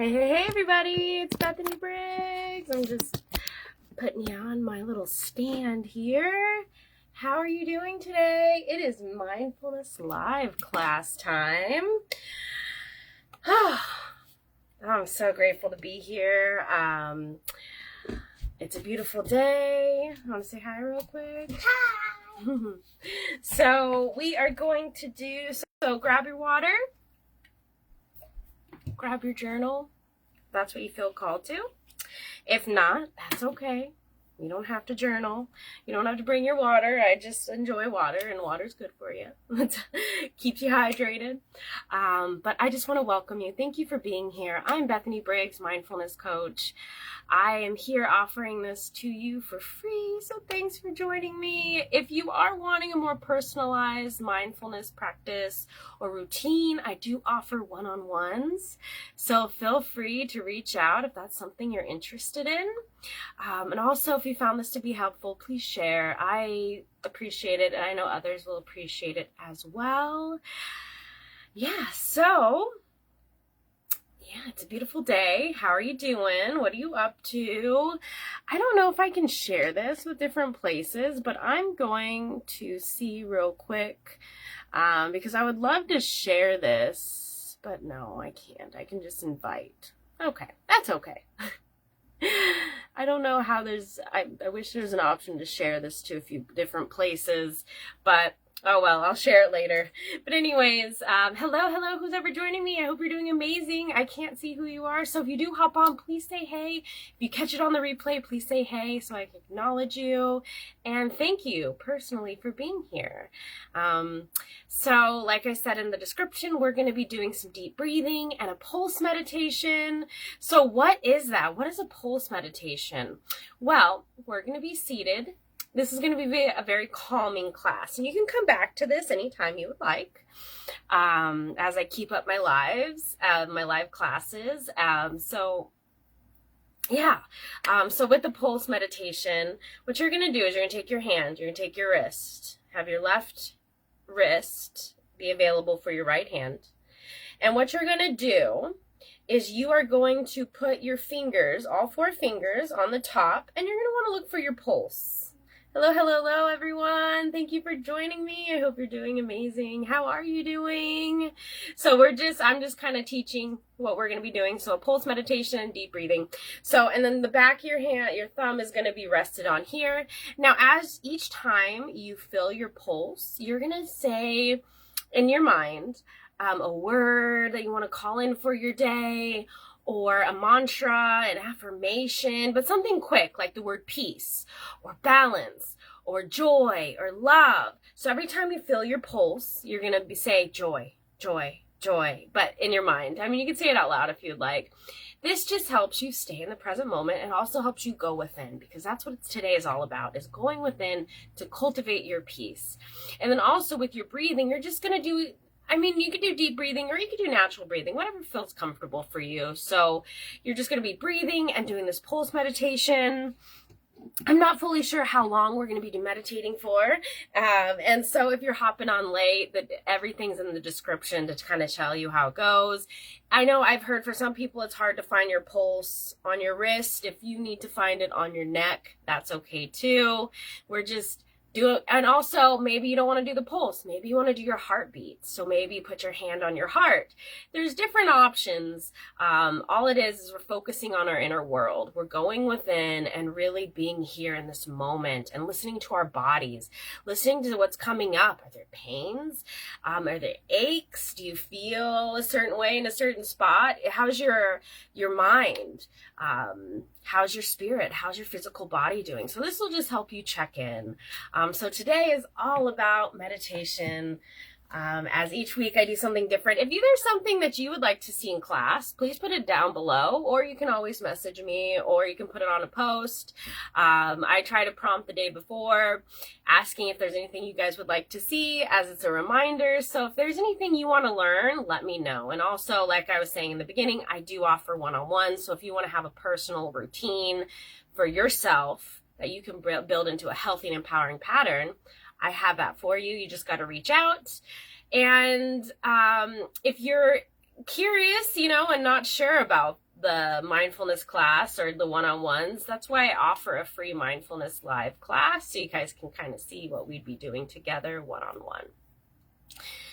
Hey, everybody, it's Bethany Briggs. I'm just putting you on my little stand here. How are you doing today? It is Mindfulness Live class time. I'm so grateful to be here. It's a beautiful day. I want to say hi real quick. Hi! So we are going to do, so grab your water. Grab your journal. That's what you feel called to. If not, that's okay. You don't have to journal. You don't have to bring your water. I just enjoy water, and water's good for you. Keeps you hydrated. But I just want to welcome you. Thank you for being here. I'm Bethany Briggs, mindfulness coach. I am here offering this to you for free, so thanks for joining me. If you are wanting a more personalized mindfulness practice or routine, I do offer one-on-ones, so feel free to reach out if that's something you're interested in. And also, if you found this to be helpful, please share. I appreciate it, and I know others will appreciate it as well. It's a beautiful day. How are you doing? What are you up to? I don't know if I can share this with different places, but I'm going to see real quick because I would love to share this, but no, I can't. I can just invite. Okay, that's okay. I don't know how I wish there was an option to share this to a few different places, but oh well, I'll share it later. But anyways, hello, who's ever joining me? I hope you're doing amazing. I can't see who you are, so if you do hop on, please say hey. If you catch it on the replay, please say hey so I can acknowledge you. And thank you personally for being here. So like I said in the description, we're going to be doing some deep breathing and a pulse meditation. So what is that? What is a pulse meditation? Well, we're going to be seated. This is going to be a very calming class, and you can come back to this anytime you would like as I keep up my live classes. So with the pulse meditation, what you're going to do is you're going to take your hand, you're going to take your wrist, have your left wrist be available for your right hand. And what you're going to do is you are going to put your fingers, all four fingers, on the top, and you're going to want to look for your pulse. Hello, everyone. Thank you for joining me. I hope you're doing amazing. How are you doing? So I'm just kind of teaching what we're going to be doing. So a pulse meditation and deep breathing. So, and then the back of your hand, your thumb is going to be rested on here. Now, as each time you feel your pulse, you're going to say in your mind a word that you want to call in for your day, or a mantra, an affirmation, but something quick, like the word peace, or balance, or joy, or love. So every time you feel your pulse, you're going to say joy, joy, joy, but in your mind. I mean, you can say it out loud if you'd like. This just helps you stay in the present moment and also helps you go within, because that's what today is all about, is going within to cultivate your peace. And then also with your breathing, you're just going to do, you could do deep breathing or you could do natural breathing, whatever feels comfortable for you. So you're just going to be breathing and doing this pulse meditation. I'm not fully sure how long we're going to be meditating for. And so if you're hopping on late, everything's in the description to kind of tell you how it goes. I know I've heard for some people it's hard to find your pulse on your wrist. If you need to find it on your neck, that's okay too. We're just do it. And also, maybe you don't want to do the pulse. Maybe you want to do your heartbeat. So maybe you put your hand on your heart. There's different options. All it is we're focusing on our inner world. We're going within and really being here in this moment and listening to our bodies, listening to what's coming up. Are there pains? Are there aches? Do you feel a certain way in a certain spot? How's your mind? How's your spirit? How's your physical body doing? So this will just help you check in. So today is all about meditation. As each week I do something different. If there's something that you would like to see in class, please put it down below, or you can always message me, or you can put it on a post. I try to prompt the day before, asking if there's anything you guys would like to see, as it's a reminder. So if there's anything you want to learn, let me know. And also, like I was saying in the beginning, I do offer one-on-one. So if you want to have a personal routine for yourself that you can build into a healthy and empowering pattern, I have that for you. You just got to reach out. And if you're curious, and not sure about the mindfulness class or the one-on-ones, that's why I offer a free mindfulness live class, so you guys can kind of see what we'd be doing together one-on-one.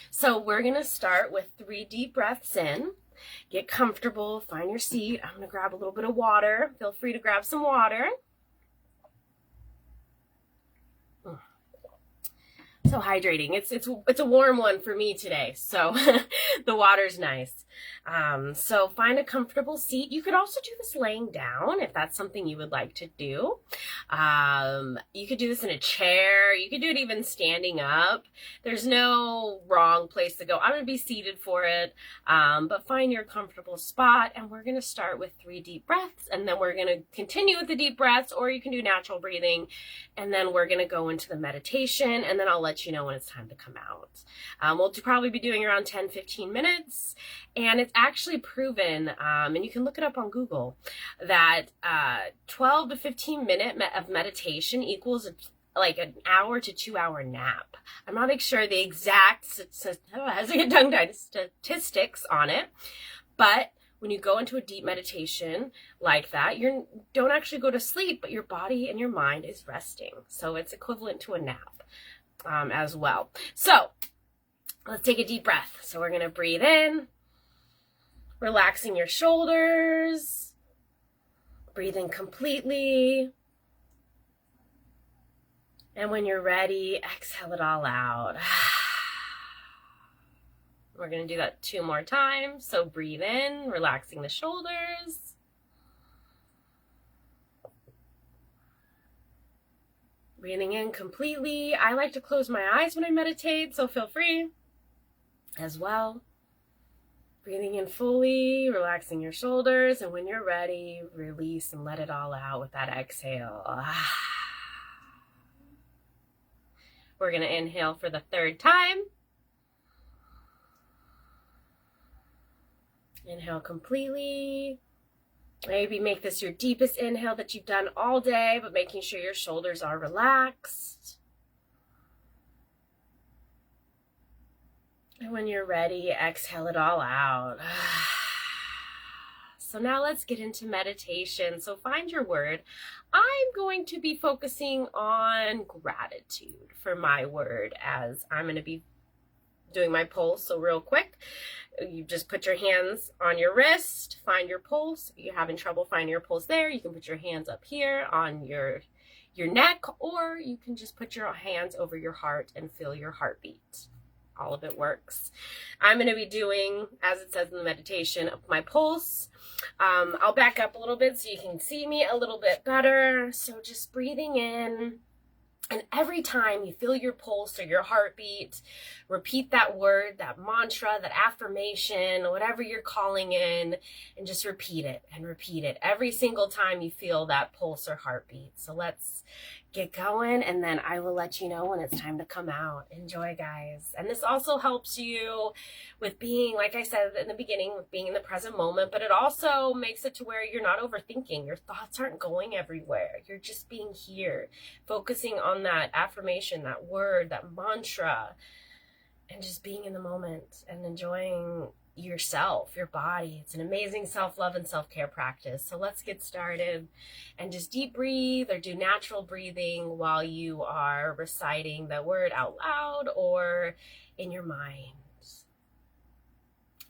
So we're going to start with 3 deep breaths in. Get comfortable, find your seat. I'm going to grab a little bit of water. Feel free to grab some water. So hydrating. It's a warm one for me today, so the water's nice. So find a comfortable seat. You could also do this laying down if that's something you would like to do. You could do this in a chair. You could do it even standing up. There's no wrong place to go. I'm going to be seated for it, but find your comfortable spot, and we're going to start with 3 deep breaths, and then we're going to continue with the deep breaths, or you can do natural breathing, and then we're going to go into the meditation, and then I'll let you know when it's time to come out. We'll probably be doing around 10-15 minutes, and it's actually proven, and you can look it up on Google, that 12 to 15 minutes of meditation equals like an hour to 2 hour nap. I'm not sure the exact statistics on it, but when you go into a deep meditation like that, you don't actually go to sleep, but your body and your mind is resting. So it's equivalent to a nap as well. So let's take a deep breath. So we're going to breathe in, relaxing your shoulders, breathing completely. And when you're ready, exhale it all out. We're going to do that 2 more times. So breathe in, relaxing the shoulders. Breathing in completely. I like to close my eyes when I meditate, so feel free as well. Breathing in fully, relaxing your shoulders, and when you're ready, release and let it all out with that exhale. We're going to inhale for the 3rd time. Inhale completely. Maybe make this your deepest inhale that you've done all day, but making sure your shoulders are relaxed. And when you're ready, exhale it all out. So now let's get into meditation. So find your word. I'm going to be focusing on gratitude for my word, as I'm going to be doing my pulse. So real quick, you just put your hands on your wrist, find your pulse. If you're having trouble finding your pulse there, you can put your hands up here on your neck, or you can just put your hands over your heart and feel your heartbeat. All of it works. I'm going to be doing, as it says in the meditation, my pulse. I'll back up a little bit so you can see me a little bit better. So just breathing in. And every time you feel your pulse or your heartbeat, repeat that word, that mantra, that affirmation, whatever you're calling in, and just repeat it and repeat it every single time you feel that pulse or heartbeat. So let's get going, and then I will let you know when it's time to come out. Enjoy, guys. And this also helps you with being, like I said in the beginning, with being in the present moment, but it also makes it to where you're not overthinking. Your thoughts aren't going everywhere. You're just being here, focusing on that affirmation, that word, that mantra, and just being in the moment and enjoying yourself, your body. It's an amazing self-love and self-care practice. So let's get started and just deep breathe or do natural breathing while you are reciting the word out loud or in your mind.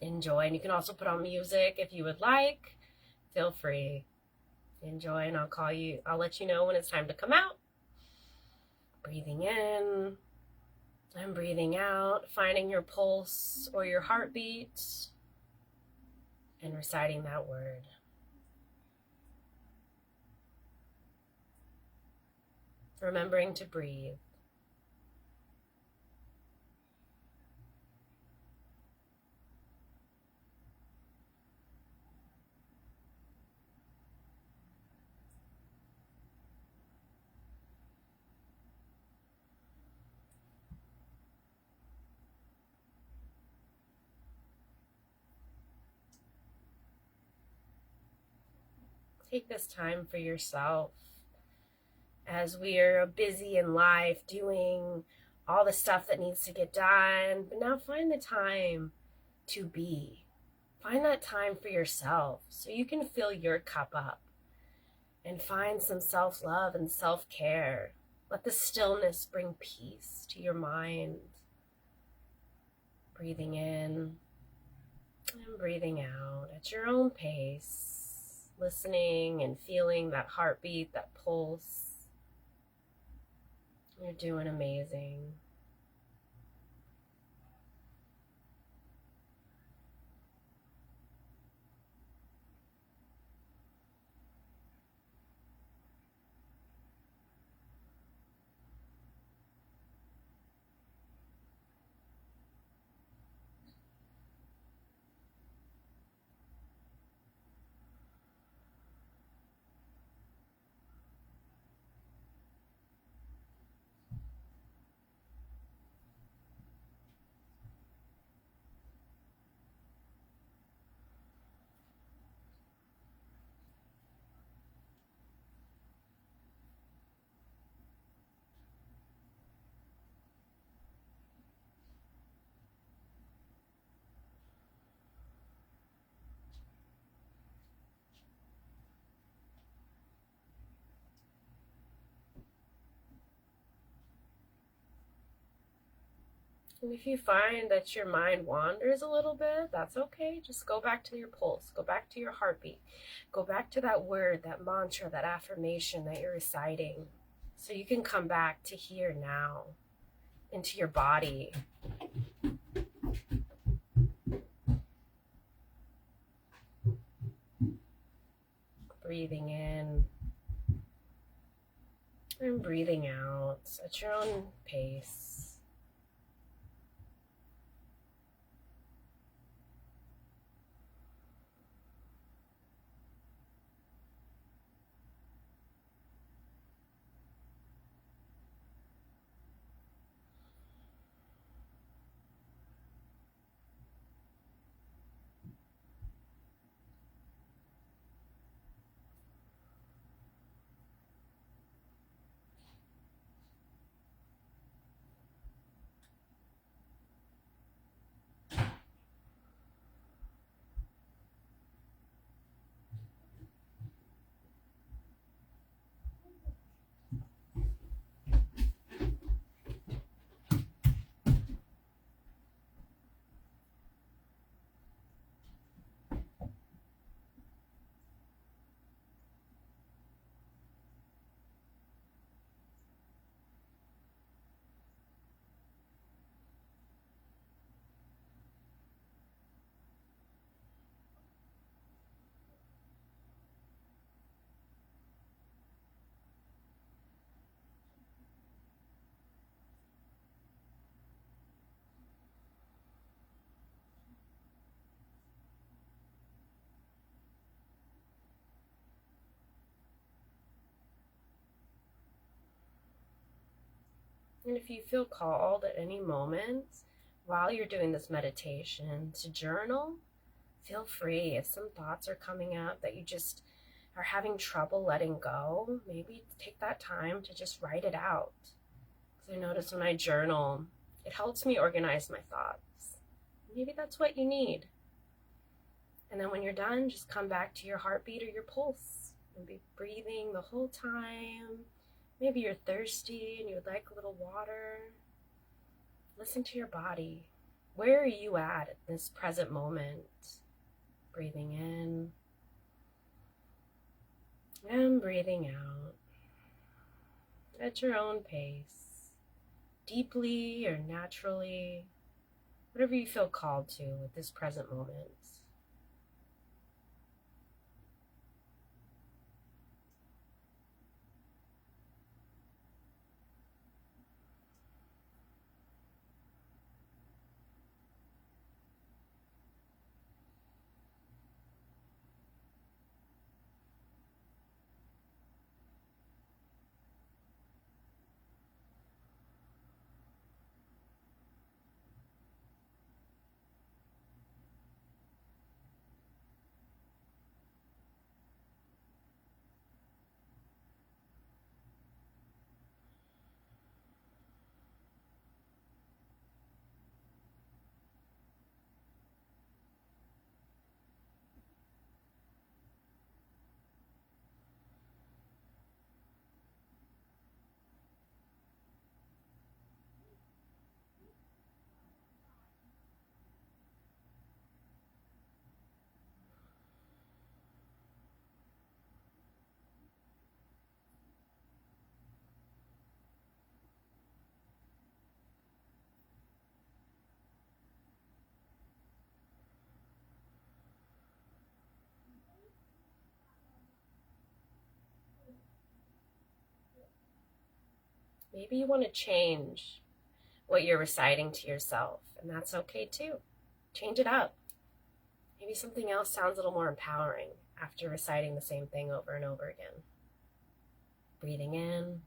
Enjoy. And you can also put on music if you would like. Feel free. Enjoy, and I'll let you know when it's time to come out. Breathing in and breathing out, finding your pulse or your heartbeat, and reciting that word. Remembering to breathe. Take this time for yourself as we are busy in life doing all the stuff that needs to get done. But now find the time to be. Find that time for yourself so you can fill your cup up and find some self-love and self-care. Let the stillness bring peace to your mind. Breathing in and breathing out at your own pace, listening and feeling that heartbeat, that pulse. You're doing amazing. And if you find that your mind wanders a little bit, that's okay. Just go back to your pulse, go back to your heartbeat, go back to that word, that mantra, that affirmation that you're reciting, so you can come back to here now, into your body. Breathing in and breathing out at your own pace. And if you feel called at any moment while you're doing this meditation to journal, feel free. If some thoughts are coming up that you just are having trouble letting go, maybe take that time to just write it out. Because I notice when I journal, it helps me organize my thoughts. Maybe that's what you need. And then when you're done, just come back to your heartbeat or your pulse and be breathing the whole time. Maybe you're thirsty and you would like a little water. Listen to your body. Where are you at this present moment? Breathing in and breathing out at your own pace, deeply or naturally, whatever you feel called to at this present moment. Maybe you want to change what you're reciting to yourself, and that's okay too. Change it up. Maybe something else sounds a little more empowering after reciting the same thing over and over again. Breathing in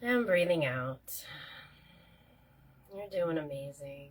and breathing out. You're doing amazing.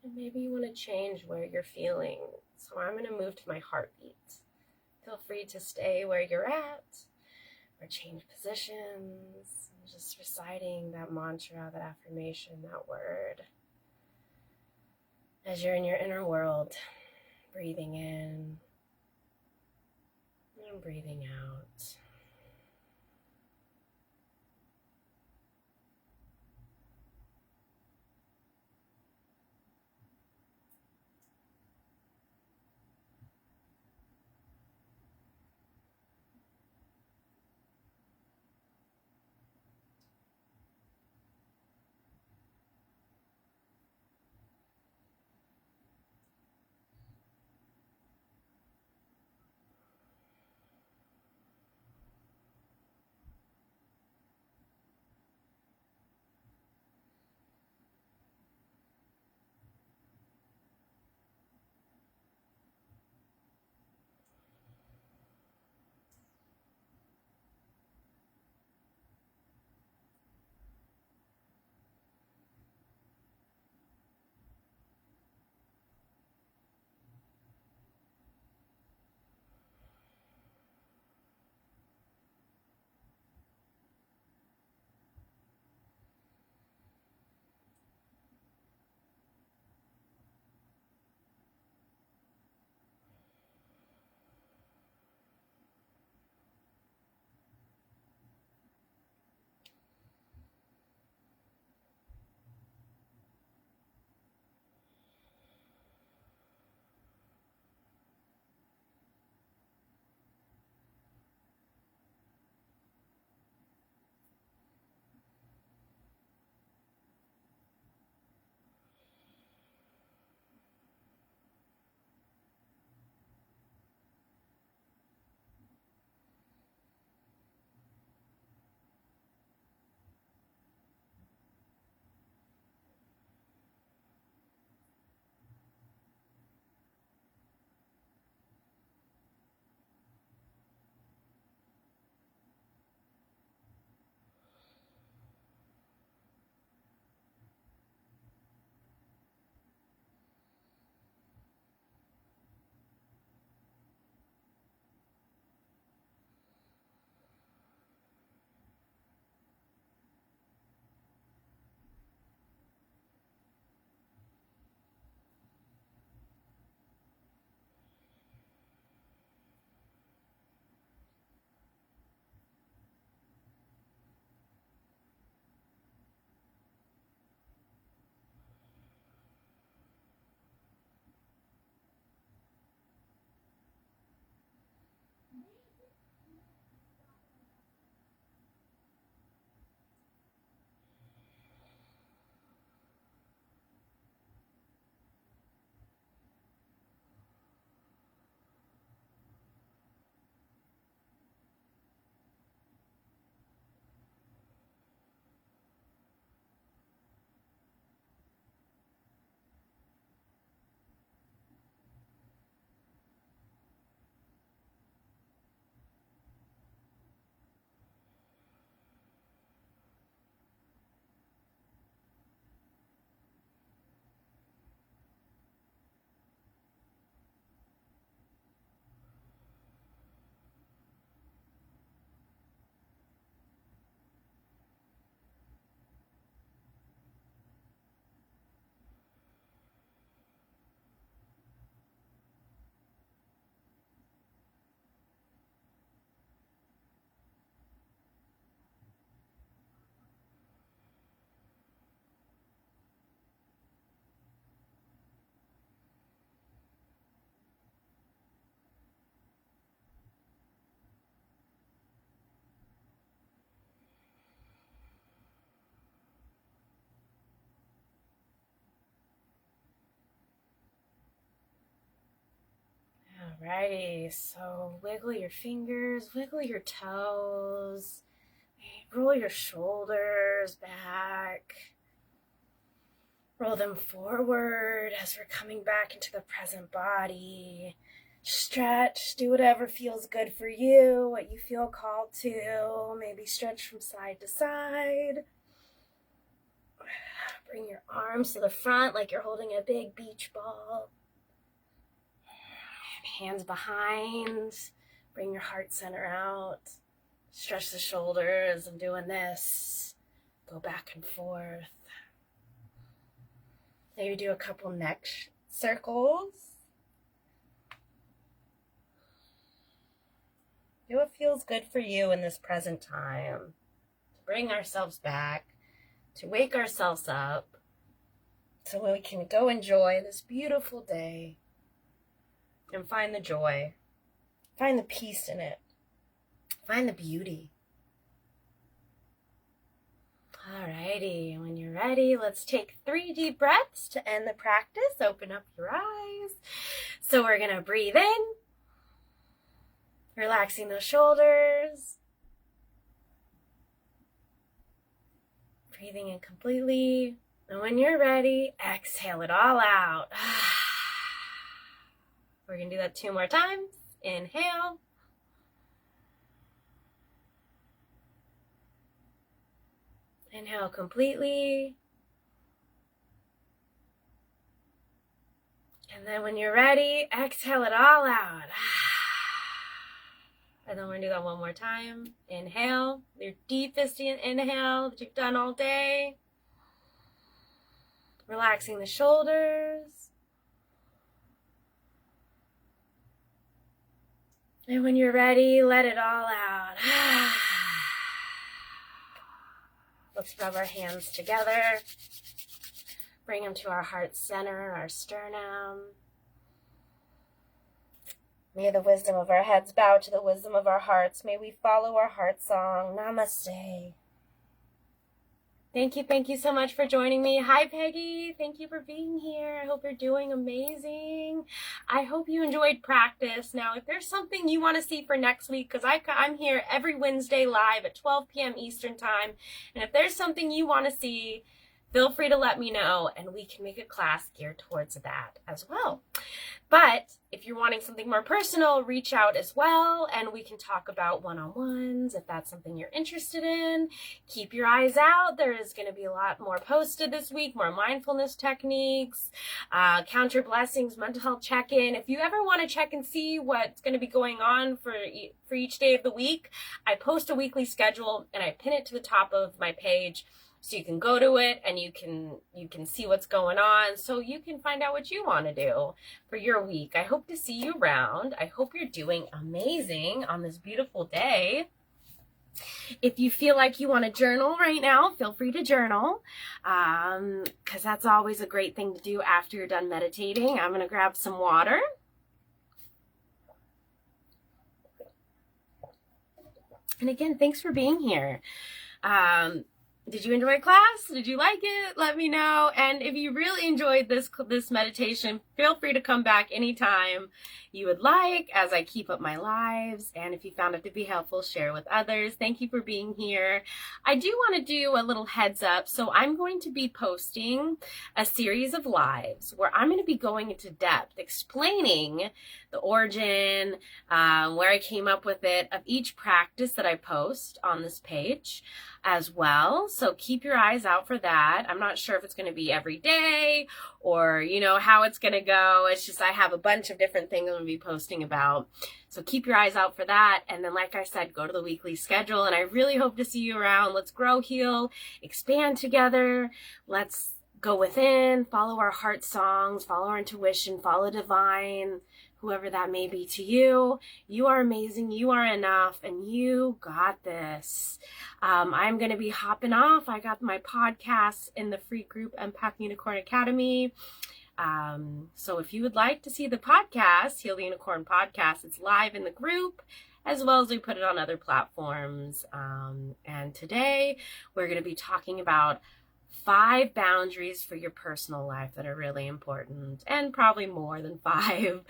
And maybe you want to change where you're feeling. So I'm going to move to my heartbeat. Feel free to stay where you're at or change positions. Just reciting that mantra, that affirmation, that word. As you're in your inner world, breathing in and breathing out. Alrighty, so wiggle your fingers, wiggle your toes, roll your shoulders back, roll them forward as we're coming back into the present body. Stretch, do whatever feels good for you, what you feel called to. Maybe stretch from side to side. Bring your arms to the front like you're holding a big beach ball. Hands behind. Bring your heart center out. Stretch the shoulders. I'm doing this. Go back and forth. Maybe do a couple neck circles. Do what feels good for you in this present time. To bring ourselves back, to wake ourselves up, so we can go enjoy this beautiful day and find the joy, find the peace in it, find the beauty. Alrighty, when you're ready, let's take 3 deep breaths to end the practice. Open up your eyes. So we're gonna breathe in, relaxing those shoulders, breathing in completely, and when you're ready, exhale it all out. We're gonna do that 2 more times. Inhale. Inhale completely. And then when you're ready, exhale it all out. And then we're gonna do that 1 more time. Inhale, your deepest inhale that you've done all day. Relaxing the shoulders. And when you're ready, let it all out. Let's rub our hands together. Bring them to our heart center, our sternum. May the wisdom of our heads bow to the wisdom of our hearts. May we follow our heart song. Namaste. Thank you so much for joining me. Hi, Peggy. Thank you for being here. I hope you're doing amazing. I hope you enjoyed practice. Now, if there's something you want to see for next week, because I'm here every Wednesday live at 12 p.m. Eastern Time, and if there's something you want to see, feel free to let me know, and we can make a class geared towards that as well. But if you're wanting something more personal, reach out as well, and we can talk about one-on-ones if that's something you're interested in. Keep your eyes out. There is going to be a lot more posted this week, more mindfulness techniques, count your blessings, mental health check-in. If you ever want to check and see what's going to be going on for each day of the week, I post a weekly schedule, and I pin it to the top of my page. So you can go to it and you can see what's going on, so you can find out what you want to do for your week. I hope to see you around. I hope you're doing amazing on this beautiful day. If you feel like you want to journal right now, feel free to journal, because that's always a great thing to do after you're done meditating. I'm going to grab some water. And again, thanks for being here. Did you enjoy class? Did you like it? Let me know. And if you really enjoyed this meditation, feel free to come back anytime you would like as I keep up my lives. And if you found it to be helpful, share with others. Thank you for being here. I do want to do a little heads up. So I'm going to be posting a series of lives where I'm going to be going into depth, explaining the origin, where I came up with it, of each practice that I post on this page as well. So keep your eyes out for that. I'm not sure if it's going to be every day or, how it's going to go. It's just I have a bunch of different things I'm going to be posting about. So keep your eyes out for that. And then, like I said, go to the weekly schedule. And I really hope to see you around. Let's grow, heal, expand together. Let's go within, follow our heart songs, follow our intuition, follow divine, whoever that may be to you. You are amazing. You are enough. And you got this. I'm going to be hopping off. I got my podcasts in the free group Unpacking Unicorn Academy. So if you would like to see the podcast, Heal the Unicorn Podcast, it's live in the group, as well as we put it on other platforms. And today we're going to be talking about 5 boundaries for your personal life that are really important, and probably more than 5,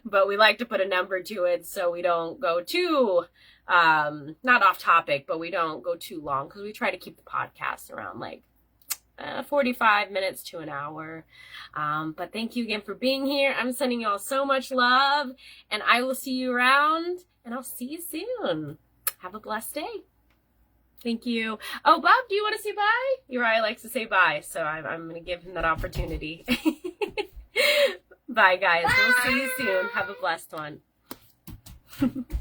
but we like to put a number to it so we don't go too, not off topic, but we don't go too long, because we try to keep the podcast around like 45 minutes to an hour. But thank you again for being here. I'm sending you all so much love, and I will see you around, and I'll see you soon. Have a blessed day. Thank you. Oh, Bob, do you want to say bye? Uriah likes to say bye, so I'm going to give him that opportunity. Bye, guys. We'll see you soon. Have a blessed one.